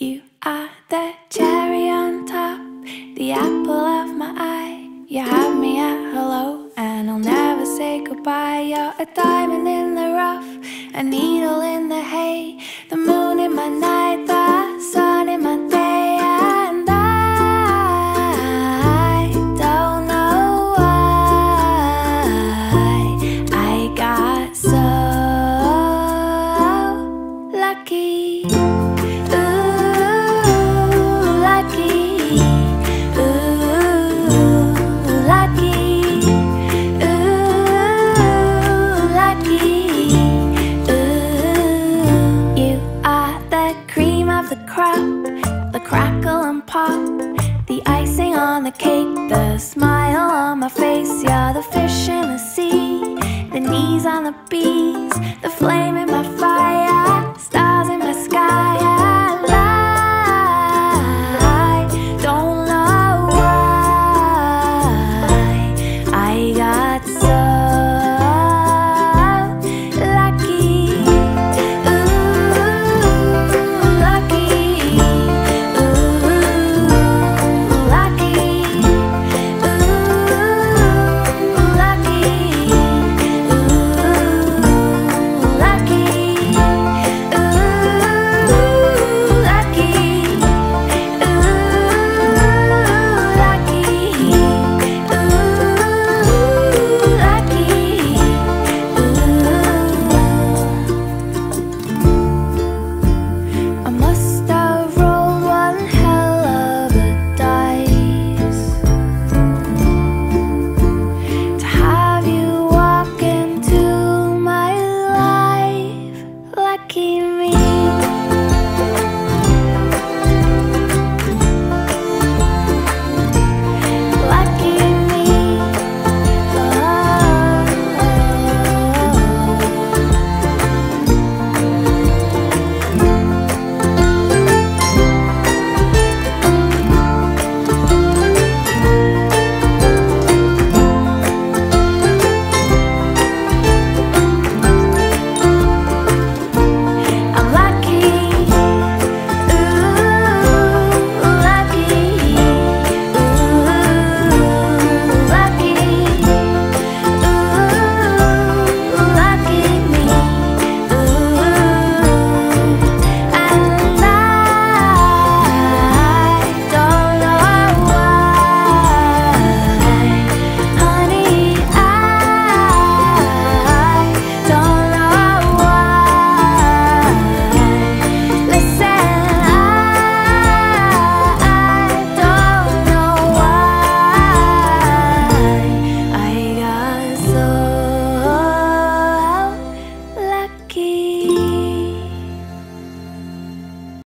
You are the cherry on top, the apple of my eye. You have me at hello, and I'll never say goodbye. You're a diamond in the rough, a needle in the hay, the moon in my night, the sun in my day. And I don't know why I got so lucky. The crackle and pop, the icing on the cake, the smile on my face. You're the fish in the sea, the knees on the bees, the flame in my face.